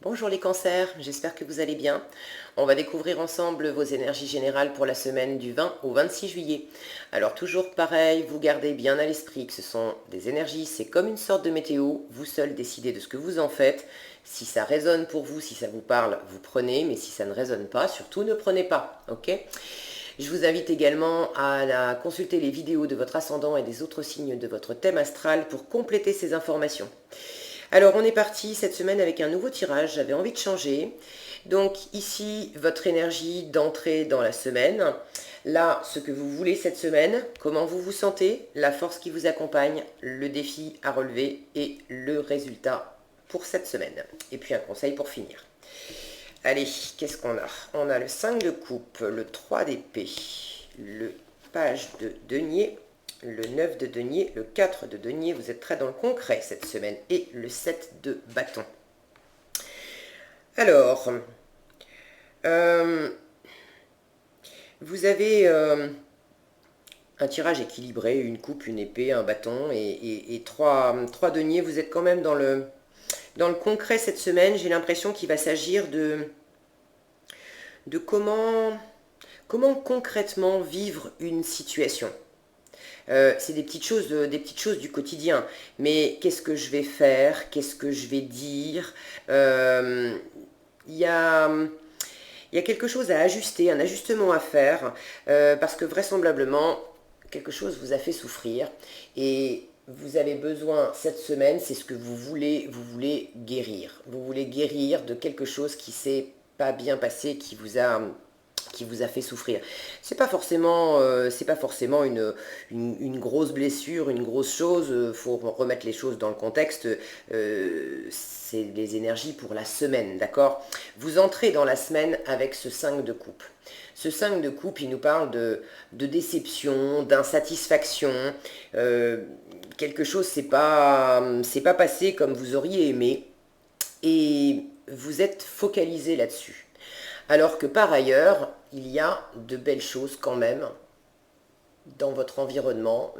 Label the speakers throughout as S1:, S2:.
S1: Bonjour les cancers, j'espère que vous allez bien. On va découvrir ensemble vos énergies générales pour la semaine du 20 au 26 juillet. Alors toujours pareil, vous gardez bien à l'esprit que ce sont des énergies, c'est comme une sorte de météo, vous seul décidez de ce que vous en faites. Si ça résonne pour vous, si ça vous parle, vous prenez, mais si ça ne résonne pas, surtout ne prenez pas, ok? Je vous invite également à consulter les vidéos de votre ascendant et des autres signes de votre thème astral pour compléter ces informations. Alors on est parti cette semaine avec un nouveau tirage, j'avais envie de changer. Donc ici, votre énergie d'entrée dans la semaine. Là, ce que vous voulez cette semaine, comment vous vous sentez, la force qui vous accompagne, le défi à relever et le résultat pour cette semaine. Et puis un conseil pour finir. Allez, qu'est-ce qu'on a? On a le 5 de coupe, le 3 d'épée, le page de denier, le 9 de denier, le 4 de denier, vous êtes très dans le concret cette semaine, et le 7 de bâton. Alors, vous avez un tirage équilibré, une coupe, une épée, un bâton et trois deniers. Vous êtes quand même dans le concret cette semaine. J'ai l'impression qu'il va s'agir de comment concrètement vivre une situation. C'est des petites choses du quotidien. Mais qu'est-ce que je vais faire? Qu'est-ce que je vais dire? Il y a quelque chose à ajuster, un ajustement à faire, parce que vraisemblablement, quelque chose vous a fait souffrir. Et vous avez besoin, cette semaine, c'est ce que vous voulez guérir. Vous voulez guérir de quelque chose qui s'est pas bien passé, qui vous a fait souffrir. C'est pas forcément une grosse blessure, une grosse chose. Faut remettre les choses dans le contexte. C'est les énergies pour la semaine, d'accord? Vous entrez dans la semaine avec ce 5 de coupe. Ce 5 de coupe, il nous parle de déception, d'insatisfaction. Quelque chose c'est pas passé comme vous auriez aimé. Et vous êtes focalisé là-dessus. Alors que par ailleurs, il y a de belles choses quand même dans votre environnement,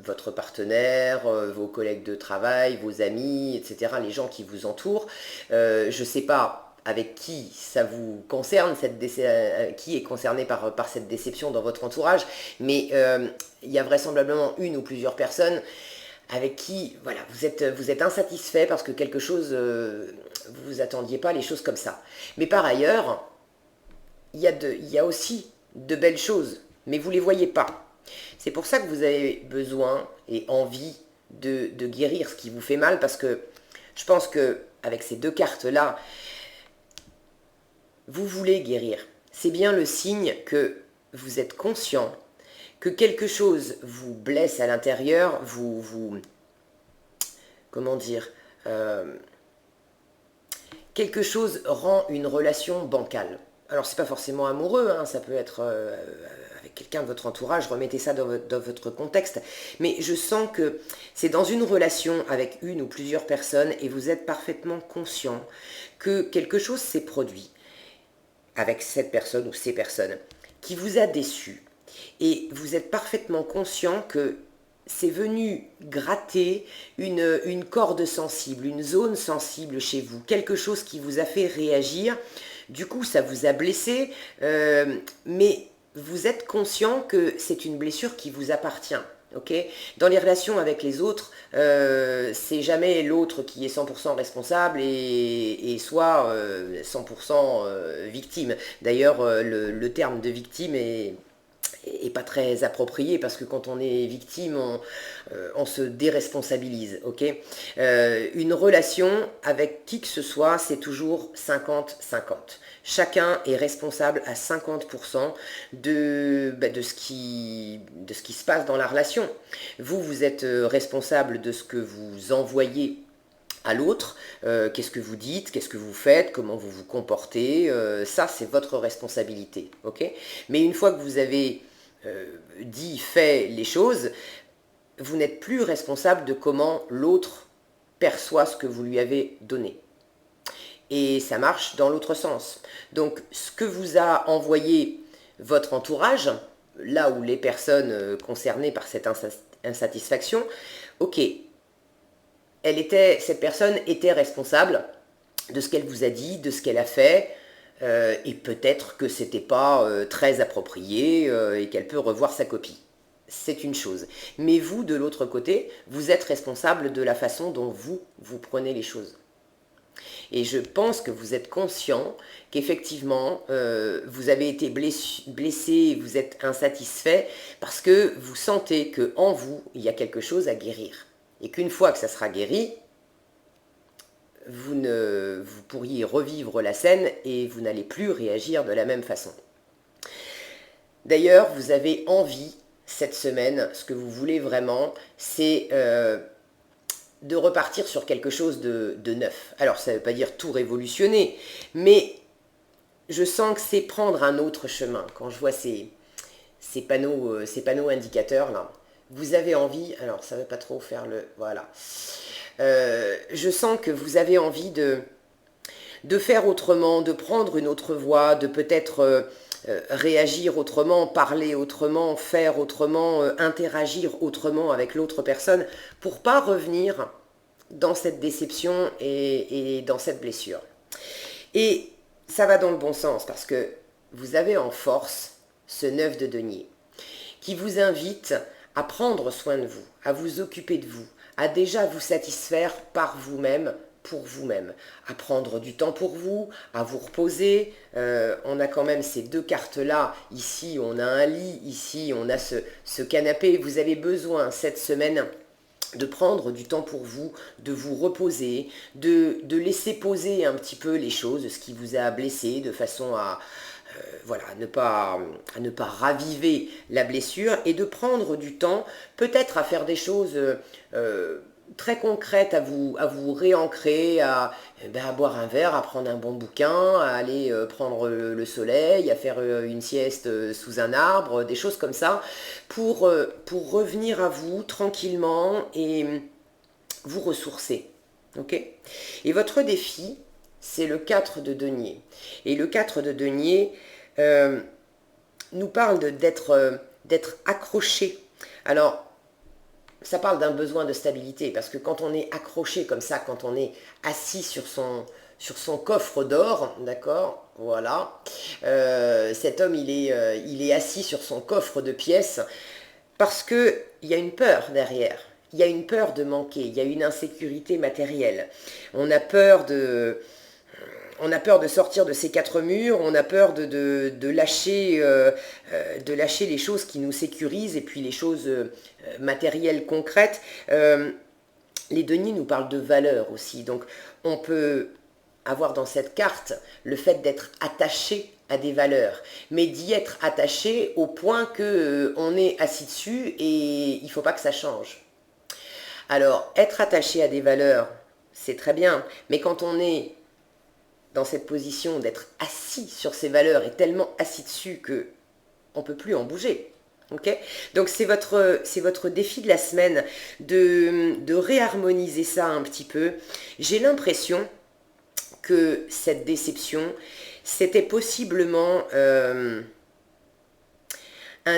S1: votre partenaire, vos collègues de travail, vos amis, etc., les gens qui vous entourent. Je ne sais pas avec qui ça vous concerne, qui est concerné par cette déception dans votre entourage, mais il y a vraisemblablement une ou plusieurs personnes avec qui, voilà, vous êtes insatisfait parce que quelque chose, vous vous attendiez pas les choses comme ça. Mais par ailleurs, il y a aussi de belles choses, mais vous ne les voyez pas. C'est pour ça que vous avez besoin et envie de guérir ce qui vous fait mal, parce que je pense que avec ces deux cartes-là, vous voulez guérir. C'est bien le signe que vous êtes conscient que quelque chose vous blesse à l'intérieur, comment dire, quelque chose rend une relation bancale. Alors c'est pas forcément amoureux, hein, ça peut être avec quelqu'un de votre entourage, remettez ça dans votre contexte, mais je sens que c'est dans une relation avec une ou plusieurs personnes et vous êtes parfaitement conscient que quelque chose s'est produit avec cette personne ou ces personnes qui vous a déçu. Et vous êtes parfaitement conscient que c'est venu gratter une corde sensible, une zone sensible chez vous, quelque chose qui vous a fait réagir. Du coup, ça vous a blessé, mais vous êtes conscient que c'est une blessure qui vous appartient. Okay, dans les relations avec les autres, c'est jamais l'autre qui est 100% responsable et soit 100% victime. D'ailleurs, le terme de victime est pas très approprié, parce que quand on est victime, on se déresponsabilise, ok? Une relation avec qui que ce soit, c'est toujours 50-50. Chacun est responsable à 50% de ce qui se passe dans la relation. Vous êtes responsable de ce que vous envoyez à l'autre, qu'est-ce que vous dites, qu'est-ce que vous faites, comment vous vous comportez, ça c'est votre responsabilité, ok? Mais une fois que vous avez dit, fait les choses, vous n'êtes plus responsable de comment l'autre perçoit ce que vous lui avez donné. Et ça marche dans l'autre sens. Donc ce que vous a envoyé votre entourage, là où les personnes concernées par cette insatisfaction, ok, cette personne était responsable de ce qu'elle vous a dit, de ce qu'elle a fait, et peut-être que c'était pas très approprié et qu'elle peut revoir sa copie. C'est une chose. Mais vous, de l'autre côté, vous êtes responsable de la façon dont vous prenez les choses. Et je pense que vous êtes conscient qu'effectivement, vous avez été blessé, vous êtes insatisfait parce que vous sentez qu'en vous, il y a quelque chose à guérir. Et qu'une fois que ça sera guéri, vous pourriez revivre la scène et vous n'allez plus réagir de la même façon. D'ailleurs, vous avez envie, cette semaine, ce que vous voulez vraiment, c'est de repartir sur quelque chose de neuf. Alors, ça ne veut pas dire tout révolutionner, mais je sens que c'est prendre un autre chemin. Quand je vois ces panneaux indicateurs, là, vous avez envie, alors ça ne veut pas trop faire le... Voilà. Je sens que vous avez envie de faire autrement, de prendre une autre voie, de peut-être réagir autrement, parler autrement, faire autrement, interagir autrement avec l'autre personne pour pas revenir dans cette déception et dans cette blessure. Et ça va dans le bon sens parce que vous avez en force ce 9 de denier qui vous invite à prendre soin de vous, à vous occuper de vous, à déjà vous satisfaire par vous-même, pour vous-même, à prendre du temps pour vous, à vous reposer. On a quand même ces deux cartes-là. Ici, on a un lit. Ici, on a ce canapé. Vous avez besoin cette semaine de prendre du temps pour vous, de vous reposer, de laisser poser un petit peu les choses, ce qui vous a blessé, de façon à voilà, à ne pas raviver la blessure et de prendre du temps, peut-être à faire des choses très concrètes, à vous réancrer, à boire un verre, à prendre un bon bouquin, à aller prendre le soleil, à faire une sieste sous un arbre, des choses comme ça, pour revenir à vous tranquillement et vous ressourcer. Okay ? Et votre défi, c'est le 4 de denier. Et le 4 de denier nous parle d'être accroché. Alors, ça parle d'un besoin de stabilité, parce que quand on est accroché comme ça, quand on est assis sur son coffre d'or, d'accord, voilà, cet homme, il est assis sur son coffre de pièces, parce qu'il y a une peur derrière. Il y a une peur de manquer, il y a une insécurité matérielle. On a peur de sortir de ces quatre murs, on a peur de lâcher les choses qui nous sécurisent et puis les choses matérielles concrètes. Les deniers nous parlent de valeur aussi, donc on peut avoir dans cette carte le fait d'être attaché à des valeurs, mais d'y être attaché au point qu'on est assis dessus et il ne faut pas que ça change. Alors, être attaché à des valeurs, c'est très bien, mais quand on est dans cette position d'être assis sur ces valeurs et tellement assis dessus qu'on ne peut plus en bouger. Okay ? Donc c'est votre défi de la semaine de réharmoniser ça un petit peu. J'ai l'impression que cette déception, c'était possiblement un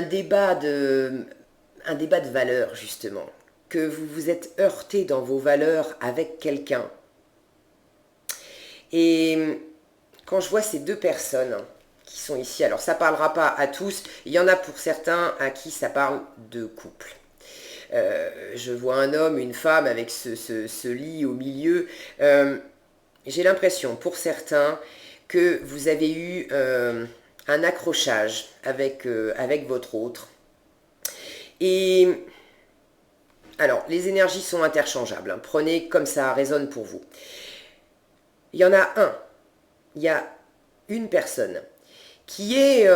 S1: débat de valeurs, justement. Que vous vous êtes heurté dans vos valeurs avec quelqu'un. Et quand je vois ces deux personnes qui sont ici, alors ça ne parlera pas à tous, il y en a pour certains à qui ça parle de couple. Je vois un homme, une femme avec ce lit au milieu. J'ai l'impression pour certains que vous avez eu un accrochage avec votre autre. Et alors, les énergies sont interchangeables. Hein. Prenez comme ça résonne pour vous. Il y en a un, il y a une personne qui est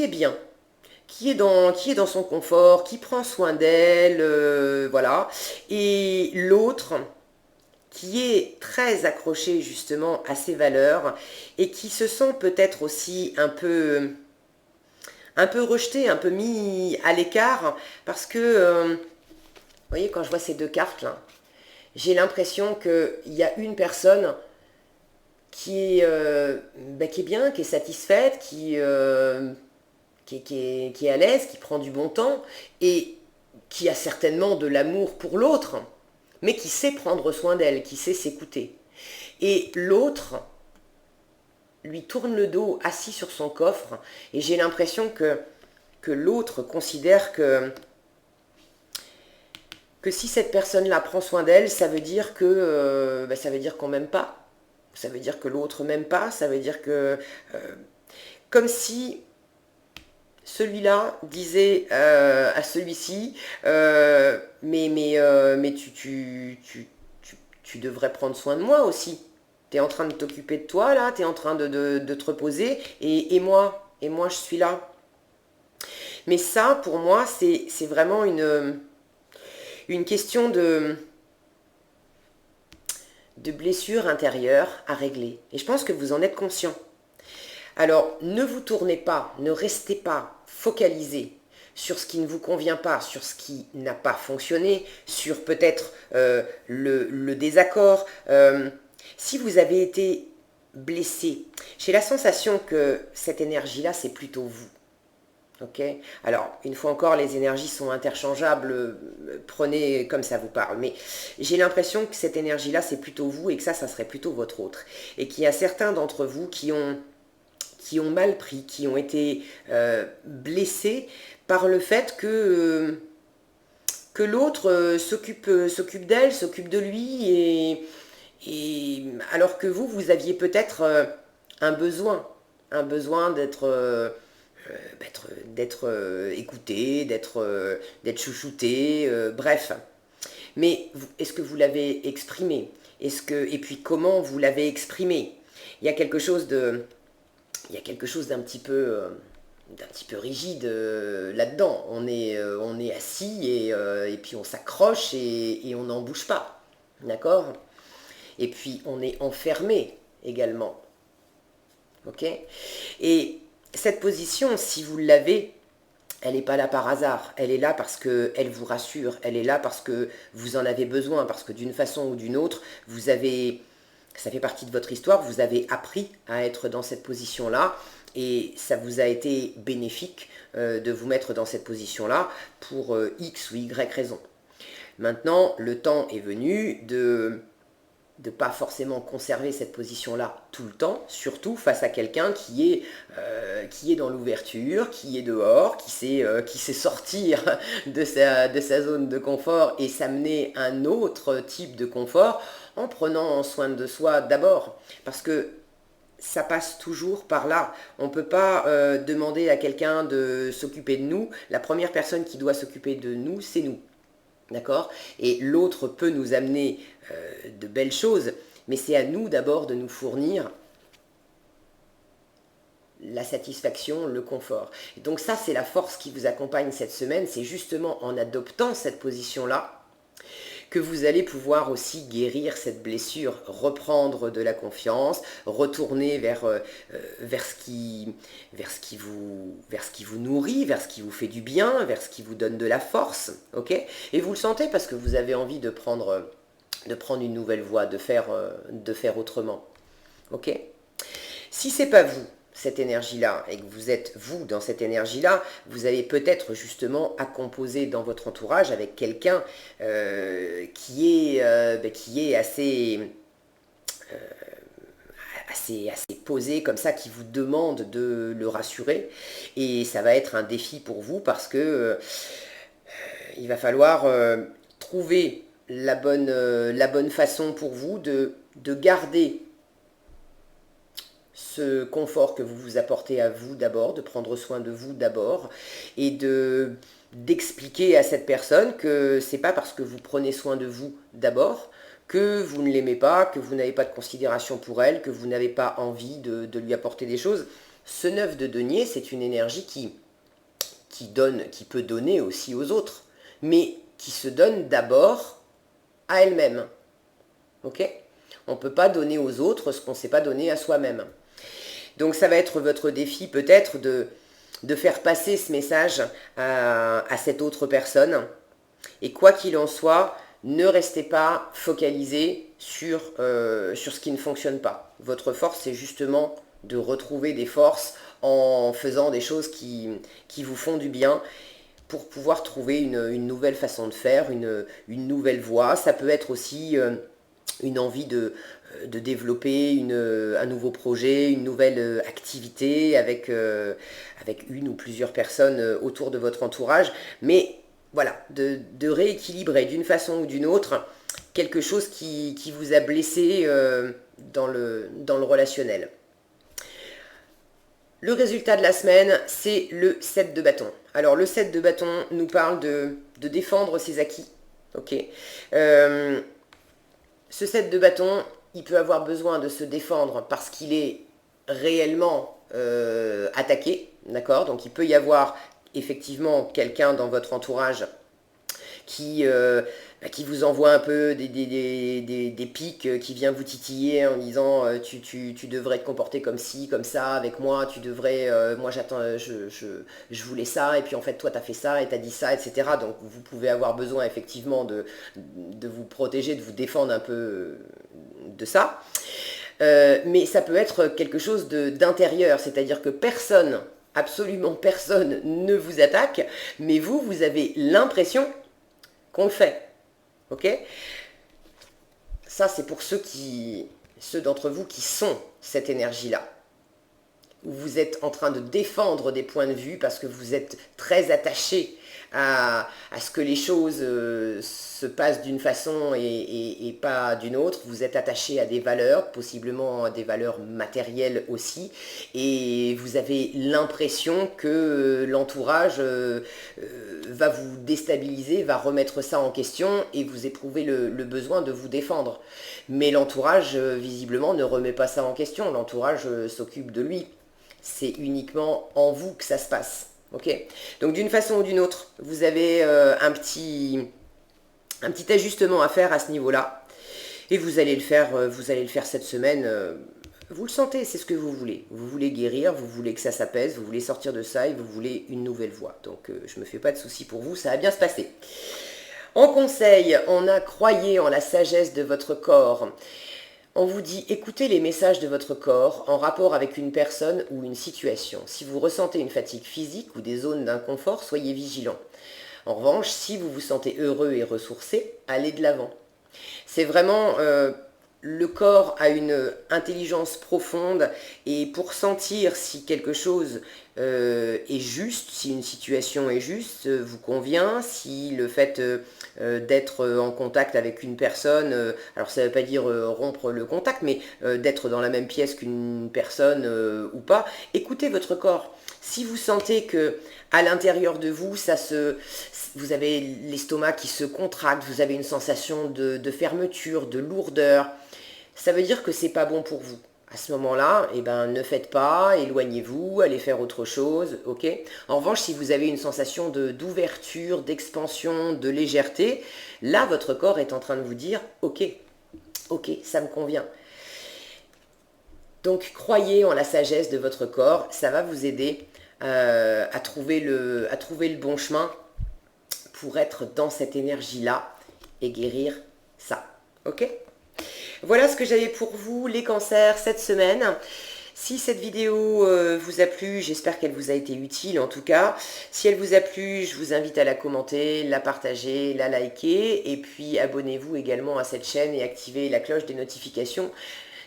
S1: bien, qui est dans son confort, qui prend soin d'elle, voilà. Et l'autre qui est très accroché justement à ses valeurs et qui se sent peut-être aussi un peu rejeté, un peu mis à l'écart parce que, vous voyez, quand je vois ces deux cartes là, j'ai l'impression qu'il y a une personne qui est bien, qui est satisfaite, qui est à l'aise, qui prend du bon temps et qui a certainement de l'amour pour l'autre, mais qui sait prendre soin d'elle, qui sait s'écouter. Et l'autre lui tourne le dos assis sur son coffre et j'ai l'impression que l'autre considère que si cette personne-là prend soin d'elle, ça veut dire que ça veut dire qu'on m'aime pas. Ça veut dire que l'autre m'aime pas. Ça veut dire que... comme si celui-là disait à celui-ci, mais tu devrais prendre soin de moi aussi. Tu es en train de t'occuper de toi, là, tu es en train de te reposer, et moi, je suis là. Mais ça, pour moi, c'est vraiment une question de blessure intérieure à régler. Et je pense que vous en êtes conscient. Alors, ne vous tournez pas, ne restez pas focalisé sur ce qui ne vous convient pas, sur ce qui n'a pas fonctionné, sur peut-être le désaccord. Si vous avez été blessé, j'ai la sensation que cette énergie-là, c'est plutôt vous. Ok. Alors, une fois encore, les énergies sont interchangeables, prenez comme ça vous parle. Mais j'ai l'impression que cette énergie-là, c'est plutôt vous et que ça serait plutôt votre autre. Et qu'il y a certains d'entre vous qui ont mal pris, qui ont été blessés par le fait que l'autre s'occupe d'elle, s'occupe de lui, alors que vous aviez peut-être un besoin d'être écouté, d'être chouchouté, bref. Mais est-ce que vous l'avez exprimé? Et puis comment vous l'avez exprimé? Il y a quelque chose d'un petit peu rigide là-dedans. On est assis et puis on s'accroche et on n'en bouge pas. D'accord? Et puis on est enfermé également. Ok? Et cette position, si vous l'avez, elle n'est pas là par hasard. Elle est là parce qu'elle vous rassure. Elle est là parce que vous en avez besoin. Parce que d'une façon ou d'une autre, ça fait partie de votre histoire, vous avez appris à être dans cette position-là et ça vous a été bénéfique de vous mettre dans cette position-là pour X ou Y raison. Maintenant, le temps est venu de pas forcément conserver cette position-là tout le temps, surtout face à quelqu'un qui est dans l'ouverture, qui est dehors, qui sait sortir de sa zone de confort et s'amener un autre type de confort en prenant soin de soi d'abord. Parce que ça passe toujours par là. On ne peut pas demander à quelqu'un de s'occuper de nous. La première personne qui doit s'occuper de nous, c'est nous. D'accord? Et l'autre peut nous amener de belles choses, mais c'est à nous d'abord de nous fournir la satisfaction, le confort. Et donc ça, c'est la force qui vous accompagne cette semaine, c'est justement en adoptant cette position-là que vous allez pouvoir aussi guérir cette blessure, reprendre de la confiance, retourner vers ce qui vous nourrit, vers ce qui vous fait du bien, vers ce qui vous donne de la force, ok? Et vous le sentez parce que vous avez envie de prendre une nouvelle voie, de faire autrement, ok? Si c'est pas vous, cette énergie-là, et que vous êtes vous dans cette énergie-là, vous avez peut-être justement à composer dans votre entourage avec quelqu'un qui est assez posé comme ça, qui vous demande de le rassurer. Et ça va être un défi pour vous parce que il va falloir trouver la bonne façon pour vous de garder ce confort que vous vous apportez à vous d'abord, de prendre soin de vous d'abord, et d'expliquer à cette personne que c'est pas parce que vous prenez soin de vous d'abord que vous ne l'aimez pas, que vous n'avez pas de considération pour elle, que vous n'avez pas envie de lui apporter des choses. Ce 9 de denier, c'est une énergie qui peut donner aussi aux autres, mais qui se donne d'abord à elle-même. Ok? On ne peut pas donner aux autres ce qu'on ne s'est pas donné à soi-même. Donc ça va être votre défi peut-être de faire passer ce message à cette autre personne. Et quoi qu'il en soit, ne restez pas focalisé sur ce qui ne fonctionne pas. Votre force, c'est justement de retrouver des forces en faisant des choses qui vous font du bien pour pouvoir trouver une nouvelle façon de faire, une nouvelle voie. Ça peut être aussi une envie de développer un nouveau projet, une nouvelle activité avec une ou plusieurs personnes autour de votre entourage. Mais voilà, de rééquilibrer d'une façon ou d'une autre quelque chose qui vous a blessé dans le relationnel. Le résultat de la semaine, c'est le 7 de bâton. Alors le 7 de bâton nous parle de défendre ses acquis. Ok. Ce 7 de bâton, il peut avoir besoin de se défendre parce qu'il est réellement attaqué. D'accord. Donc il peut y avoir effectivement quelqu'un dans votre entourage qui vous envoie un peu des pics, qui vient vous titiller en disant tu devrais te comporter comme ci, comme ça, avec moi, tu devrais, moi j'attends, je voulais ça, et puis en fait toi t'as fait ça, et t'as dit ça, etc. Donc vous pouvez avoir besoin effectivement de vous protéger, de vous défendre un peu de ça. Mais ça peut être quelque chose d'intérieur, c'est-à-dire que personne, absolument personne ne vous attaque, mais vous avez l'impression qu'on le fait. Ok. Ça, c'est pour ceux d'entre vous qui sont cette énergie-là. Où vous êtes en train de défendre des points de vue parce que vous êtes très attaché à ce que les choses se passent d'une façon et pas d'une autre. Vous êtes attaché à des valeurs, possiblement à des valeurs matérielles aussi, et vous avez l'impression que l'entourage va vous déstabiliser, va remettre ça en question, et vous éprouvez le besoin de vous défendre. Mais l'entourage, visiblement, ne remet pas ça en question. L'entourage s'occupe de lui. C'est uniquement en vous que ça se passe. Ok. Donc d'une façon ou d'une autre, vous avez un petit ajustement à faire à ce niveau-là. Et vous allez le faire cette semaine. Vous le sentez, c'est ce que vous voulez. Vous voulez guérir, vous voulez que ça s'apaise, vous voulez sortir de ça et vous voulez une nouvelle voie. Donc je ne me fais pas de soucis pour vous, ça va bien se passer. En conseil, on a croyé en la sagesse de votre corps. On vous dit écoutez les messages de votre corps en rapport avec une personne ou une situation. Si vous ressentez une fatigue physique ou des zones d'inconfort, soyez vigilant. En revanche, si vous vous sentez heureux et ressourcé, allez de l'avant. C'est vraiment le corps a une intelligence profonde, et pour sentir si quelque chose est juste, si une situation est juste, vous convient, si le fait d'être en contact avec une personne, alors ça ne veut pas dire rompre le contact, mais d'être dans la même pièce qu'une personne ou pas, écoutez votre corps. Si vous sentez que à l'intérieur de vous, vous avez l'estomac qui se contracte, vous avez une sensation de fermeture, de lourdeur, ça veut dire que c'est pas bon pour vous. À ce moment-là, eh ben, ne faites pas, éloignez-vous, allez faire autre chose, ok. En revanche, si vous avez une sensation d'ouverture, d'expansion, de légèreté, là, votre corps est en train de vous dire, ok, ça me convient. Donc, croyez en la sagesse de votre corps, ça va vous aider à trouver le bon chemin pour être dans cette énergie-là et guérir ça, ok. Voilà ce que j'avais pour vous, les cancers, cette semaine. Si cette vidéo vous a plu, j'espère qu'elle vous a été utile en tout cas. Si elle vous a plu, je vous invite à la commenter, la partager, la liker. Et puis abonnez-vous également à cette chaîne et activez la cloche des notifications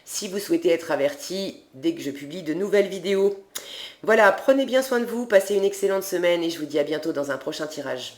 S1: si vous souhaitez être averti dès que je publie de nouvelles vidéos. Voilà, prenez bien soin de vous, passez une excellente semaine et je vous dis à bientôt dans un prochain tirage.